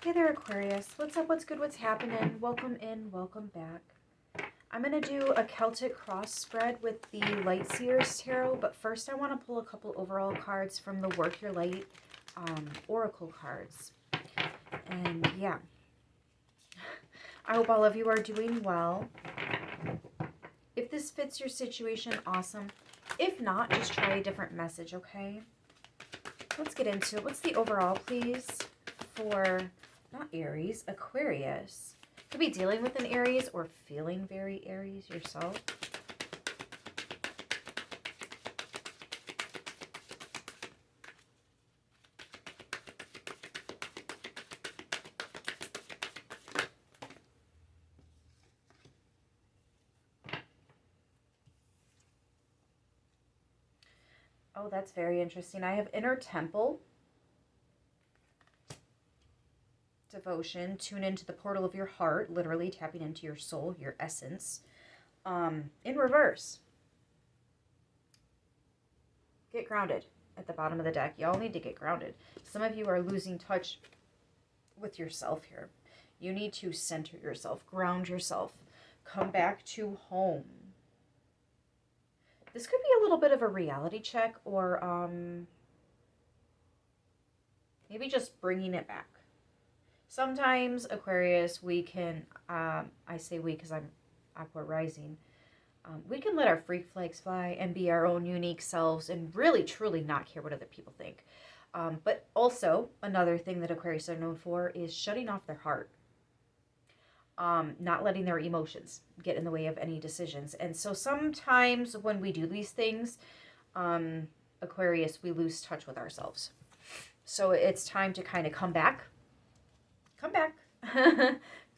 Hey there, Aquarius. What's up? What's good? What's happening? Welcome in. Welcome back. I'm going to do a Celtic cross spread with the Light Seers Tarot, but first I want to pull a couple overall cards from the Work Your Light Oracle cards. And yeah, I hope all of you are doing well. If this fits your situation, awesome. If not, just try a different message, okay? Let's get into it. What's the overall, please, for, not Aries, Aquarius? Could be dealing with an Aries or feeling very Aries yourself. Oh, that's very interesting. I have Inner Temple, Devotion, tune into the portal of your heart, literally tapping into your soul, your essence. In reverse, get grounded at the bottom of the deck. Y'all need to get grounded. Some of you are losing touch with yourself here. You need to center yourself, ground yourself, come back to home. This could be a little bit of a reality check, or maybe just bringing it back. Sometimes, Aquarius, we can, I say we because I'm Aqua rising, we can let our freak flags fly and be our own unique selves and really, truly not care what other people think. But also, another thing that Aquarius are known for is shutting off their heart. Not letting their emotions get in the way of any decisions. And so sometimes when we do these things, Aquarius, we lose touch with ourselves. So it's time to kind of come back. Come back.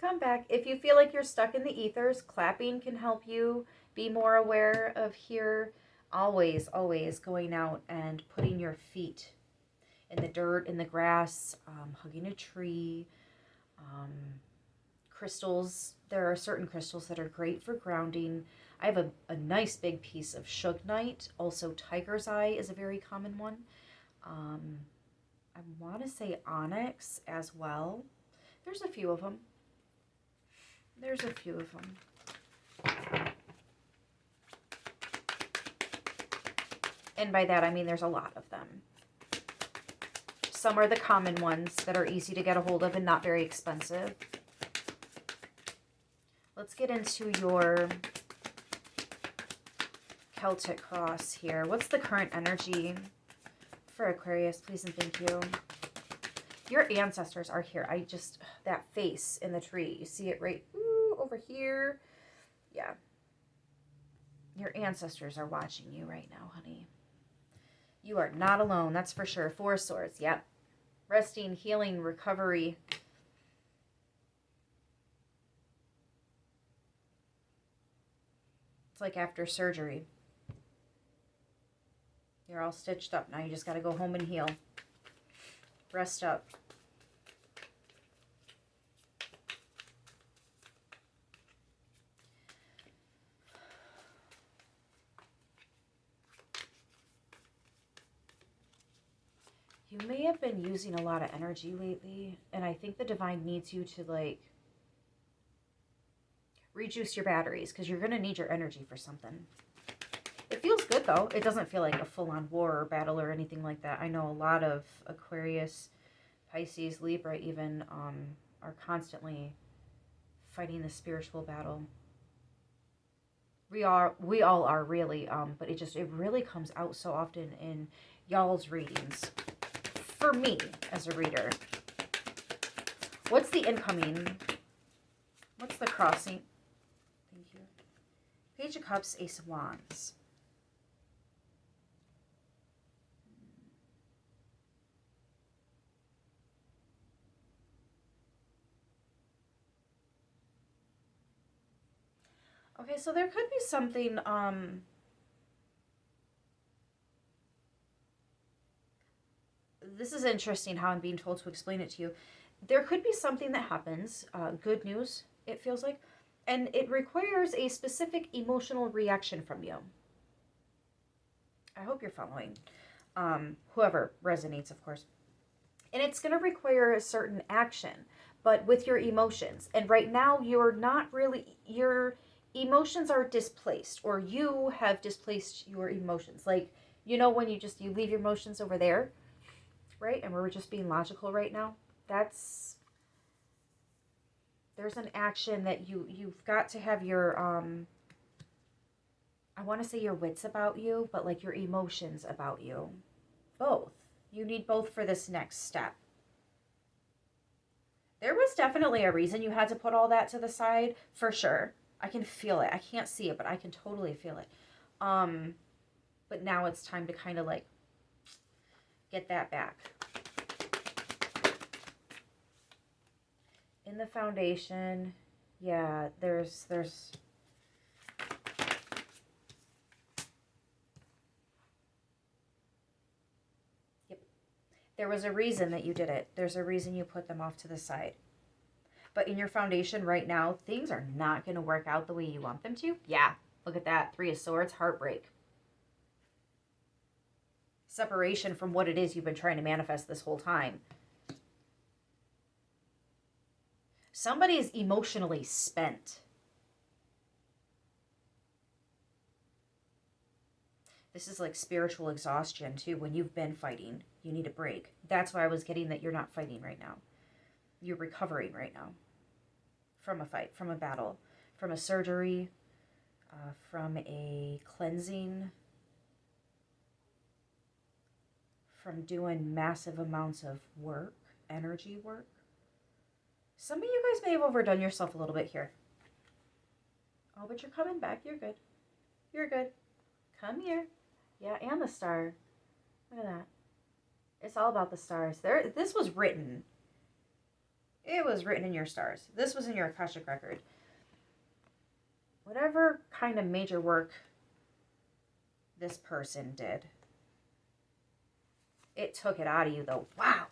Come back. If you feel like you're stuck in the ethers, clapping can help you be more aware of here. Always, always going out and putting your feet in the dirt, in the grass, hugging a tree, crystals. There are certain crystals that are great for grounding. I have a nice big piece of Sugnite. Also, Tiger's Eye is a very common one. I want to say onyx as well. There's a few of them. There's a few of them. And by that, I mean there's a lot of them. Some are the common ones that are easy to get a hold of and not very expensive. Let's get into your Celtic cross here. What's the current energy for Aquarius, please and thank you? Your ancestors are here. That face in the tree. You see it right over here? Yeah. Your ancestors are watching you right now, honey. You are not alone, that's for sure. Four of Swords, yep. Resting, healing, recovery. It's like after surgery. You're all stitched up. Now you just got to go home and heal. Rest up. You may have been using a lot of energy lately, and I think the divine needs you to, like, rejuice your batteries, because you're going to need your energy for something. It feels good, though. It doesn't feel like a full-on war or battle or anything like that. I know a lot of Aquarius, Pisces, Libra even are constantly fighting the spiritual battle. We all are really, but it really comes out so often in y'all's readings. For me, as a reader. What's the incoming? What's the crossing? Thank you. Page of Cups, Ace of Wands. Okay, so there could be something, this is interesting how I'm being told to explain it to you. There could be something that happens, good news, it feels like, and it requires a specific emotional reaction from you. I hope you're following. Whoever resonates, of course. And it's going to require a certain action. but with your emotions. And right now, you're not really, your emotions are displaced, or you have displaced your emotions. Like, you know, when you leave your emotions over there, right? And we're just being logical right now. There's an action that you've got to have your, I want to say your wits about you, but like your emotions about you. Both. You need both for this next step. There was definitely a reason you had to put all that to the side, for sure. I can feel it. I can't see it, but I can totally feel it. But now it's time to kind of like get that back. In the foundation, yeah, there's yep. There was a reason that you did it. There's a reason you put them off to the side. But in your foundation right now, things are not going to work out the way you want them to. Yeah, look at that. 3 of Swords, heartbreak. Separation from what it is you've been trying to manifest this whole time. Somebody is emotionally spent. This is like spiritual exhaustion too. When you've been fighting, you need a break. That's why I was getting that you're not fighting right now. You're recovering right now from a fight, from a battle, from a surgery, from a cleansing, from doing massive amounts of work, energy work. Some of you guys may have overdone yourself a little bit here. Oh, but you're coming back. You're good. You're good. Come here. Yeah, and the star. Look at that. It's all about the stars. This was written. It was written in your stars. This was in your Akashic record. Whatever kind of major work this person did, it took it out of you, though. Wow.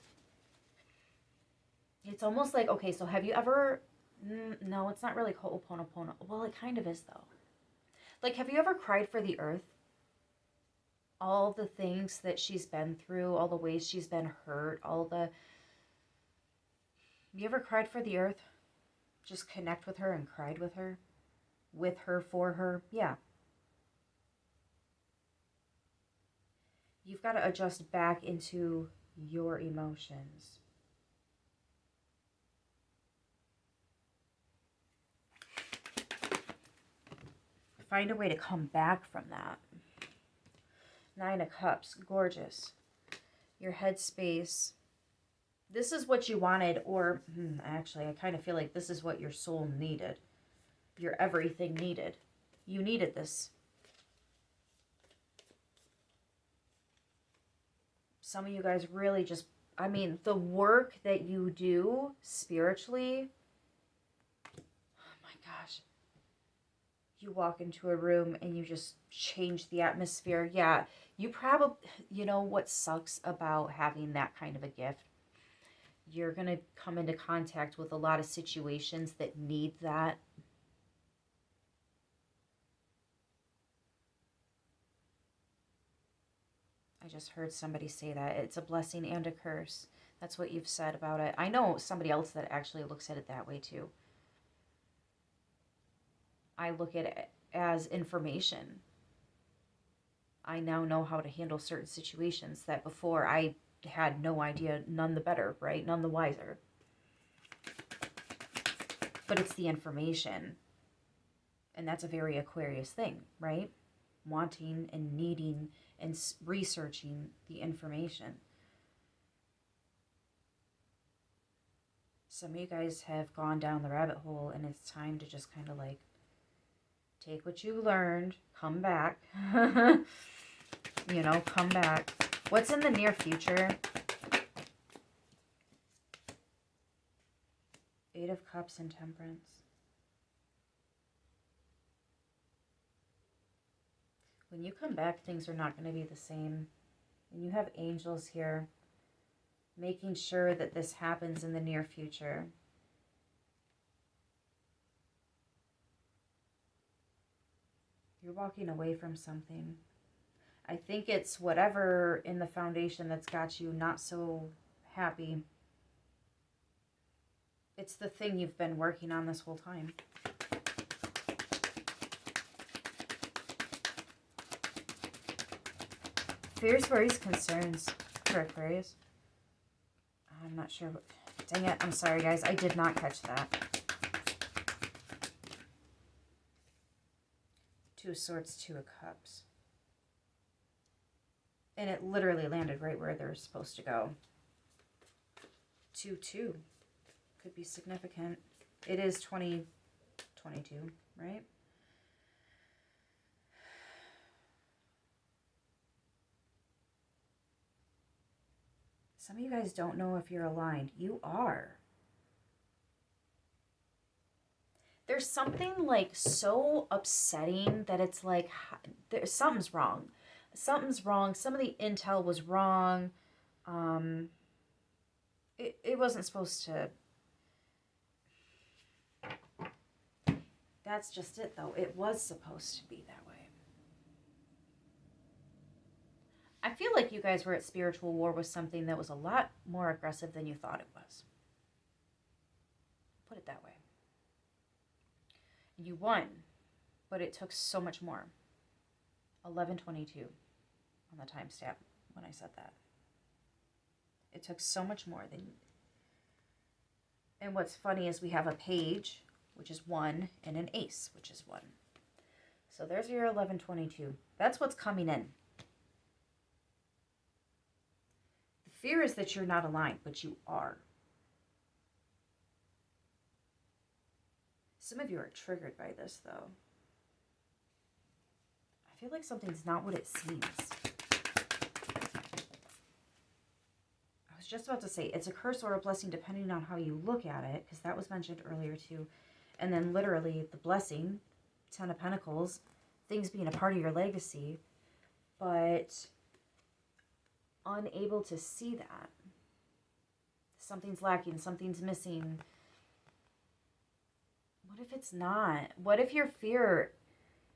It's almost like, okay, so have you ever... No, it's not really Ho'oponopono. Well, it kind of is, though. Like, have you ever cried for the earth? All the things that she's been through, all the ways she's been hurt, all the... Have you ever cried for the earth? Just connect with her and cried with her? With her, for her? Yeah. You've got to adjust back into your emotions. Find a way to come back from that. 9 of Cups, gorgeous. Your headspace. This is what you wanted, or actually, I kind of feel like this is what your soul needed. Your everything needed. You needed this. Some of you guys really just, I mean, the work that you do spiritually, oh my gosh. You walk into a room and you just change the atmosphere. Yeah, you probably, you know what sucks about having that kind of a gift? You're going to come into contact with a lot of situations that need that. I just heard somebody say that. It's a blessing and a curse. That's what you've said about it. I know somebody else that actually looks at it that way too. I look at it as information. I now know how to handle certain situations that before I had no idea, none the better, right? None the wiser. But it's the information. And that's a very Aquarius thing, right? Wanting and needing and researching the information. Some of you guys have gone down the rabbit hole, and it's time to just kind of like take what you learned, come back. You know, come back. What's in the near future? 8 of Cups and Temperance. When you come back, things are not going to be the same. And you have angels here making sure that this happens in the near future. You're walking away from something. I think it's whatever in the foundation that's got you not so happy. It's the thing you've been working on this whole time. Fears, worries, concerns for Aquarius. I'm not sure. Dang it. I'm sorry, guys. I did not catch that. Two of Swords, Two of Cups. And it literally landed right where they're supposed to go. 2-2. Could be significant. It is 2022, right? Some of you guys don't know if you're aligned. You are. There's something like so upsetting that it's like something's wrong. Something's wrong. Some of the intel was wrong. It wasn't supposed to. That's just it, though. It was supposed to be that way. I feel like you guys were at spiritual war with something that was a lot more aggressive than you thought it was. Put it that way. You won, but it took so much more. 11:22 on the timestamp when I said that. It took so much more than. And what's funny is we have a page, which is 1, and an ace, which is 1. So there's your 11:22. That's what's coming in. The fear is that you're not aligned, but you are. Some of you are triggered by this, though. I feel like something's not what it seems. I was just about to say, it's a curse or a blessing depending on how you look at it, because that was mentioned earlier too. And then literally the blessing, 10 of Pentacles, things being a part of your legacy, but unable to see that. Something's lacking, something's missing. What if it's not? What if your fear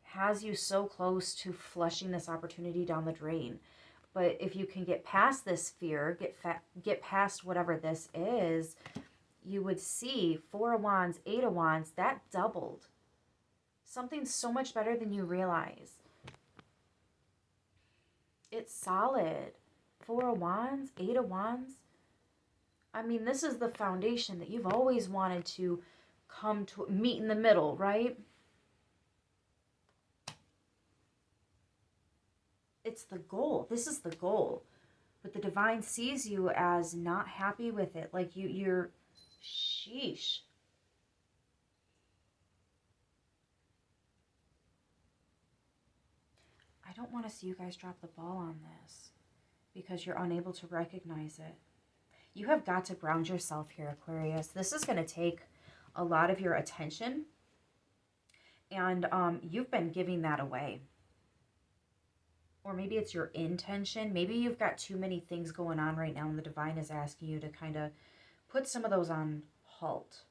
has you so close to flushing this opportunity down the drain? But if you can get past this fear, get past whatever this is, you would see 4 of Wands, 8 of Wands, that doubled. Something so much better than you realize. It's solid. 4 of Wands, 8 of Wands. I mean, this is the foundation that you've always wanted to come to, meet in the middle, right? It's the goal. This is the goal. But the divine sees you as not happy with it. Like you're, sheesh. I don't want to see you guys drop the ball on this because you're unable to recognize it. You have got to ground yourself here, Aquarius. This is going to take a lot of your attention. And you've been giving that away. Or maybe it's your intention. Maybe you've got too many things going on right now and the divine is asking you to kind of put some of those on halt.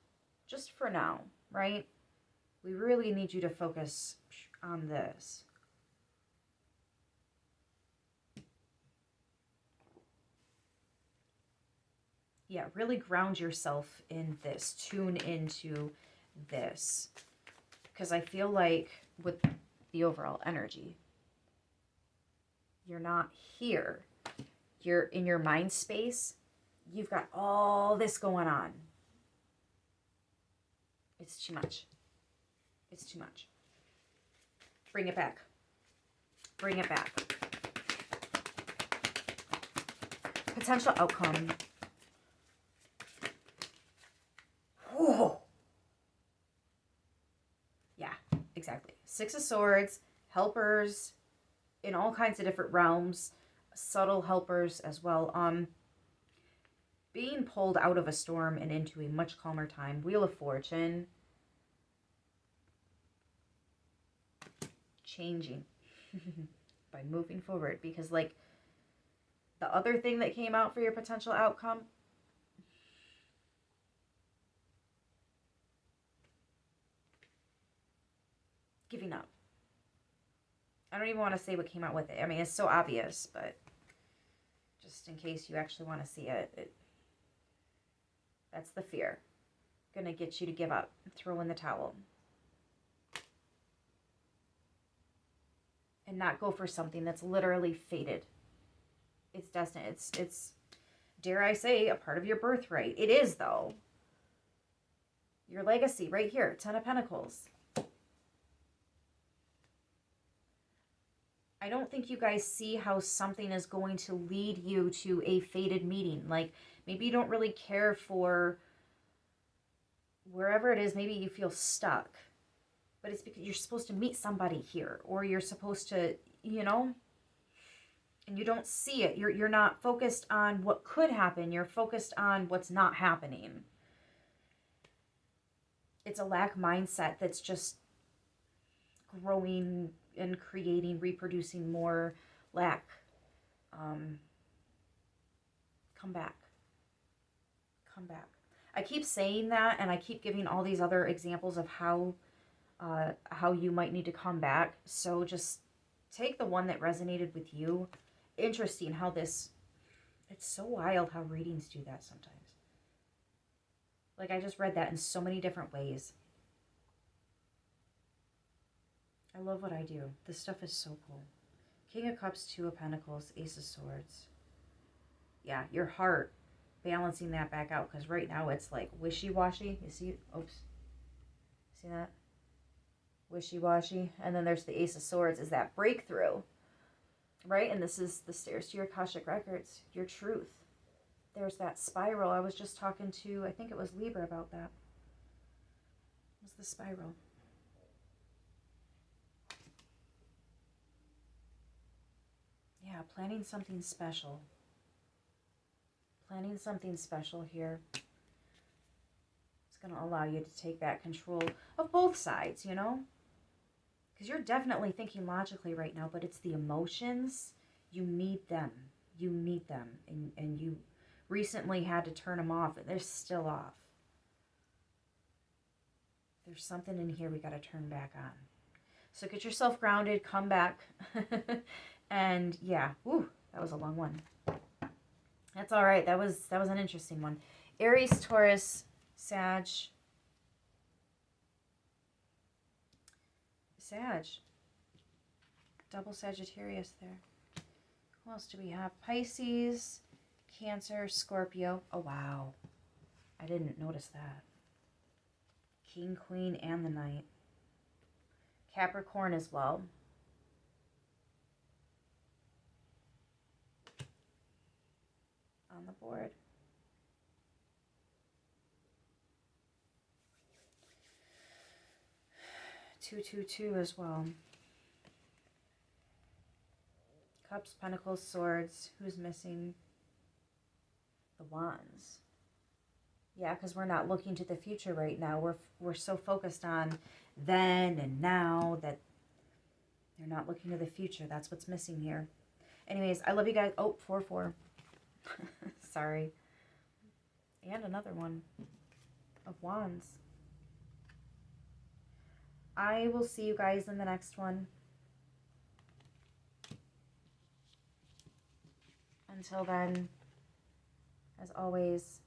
Just for now, right? We really need you to focus on this. Yeah, really ground yourself in this. Tune into this. Because I feel like with the overall energy, you're not here. You're in your mind space. You've got all this going on. It's too much. It's too much. Bring it back. Bring it back. Potential outcome. Whoa. Yeah, exactly. 6 of Swords, helpers in all kinds of different realms, subtle helpers as well. Being pulled out of a storm and into a much calmer time. Wheel of Fortune. Changing by moving forward, because like the other thing that came out for your potential outcome, giving up. I don't even want to say what came out with it. I mean, it's so obvious, but just in case you actually want to see it, that's the fear. going to get you to give up, throw in the towel. And not go for something that's literally fated. It's destined. It's dare I say, a part of your birthright. It is, though. Your legacy right here, 10 of Pentacles. I don't think you guys see how something is going to lead you to a fated meeting. Like, maybe you don't really care for wherever it is. Maybe you feel stuck. But it's because you're supposed to meet somebody here. Or you're supposed to, you know, and you don't see it. You're not focused on what could happen. You're focused on what's not happening. It's a lack mindset that's just growing and creating, reproducing more lack. Come back. Come back. I keep saying that, and I keep giving all these other examples of how you might need to come back. So just take the one that resonated with you. Interesting how this, it's so wild how readings do that sometimes. Like, I just read that in so many different ways. I love what I do. This stuff is so cool. King of Cups, Two of Pentacles, Ace of Swords. Yeah, your heart, balancing that back out. Because right now it's like wishy-washy. You see? Oops. See that? Wishy-washy. And then there's the Ace of Swords. Is that breakthrough? Right? And this is the stairs to your Akashic Records. Your truth. There's that spiral. I was just talking to, I think it was Libra about that. It was the spiral. Yeah, planning something special. Planning something special here. It's going to allow you to take back control of both sides, you know? Because you're definitely thinking logically right now, but it's the emotions. You need them. You need them. And you recently had to turn them off, and they're still off. There's something in here we got to turn back on. So get yourself grounded, come back. And yeah, whew, that was a long one. That's all right. That was an interesting one. Aries, Taurus, Sag. Double Sagittarius there. Who else do we have? Pisces, Cancer, Scorpio. Oh, wow. I didn't notice that. King, Queen, and the Knight. Capricorn as well. On the board. Two as well. Cups, Pentacles, Swords. Who's missing? The Wands. Yeah, because we're not looking to the future right now. We're so focused on then and now that you're not looking to the future. That's what's missing here. Anyways, I love you guys. Oh, 4-4. Sorry. And another one of Wands. I will see you guys in the next one. Until then, as always,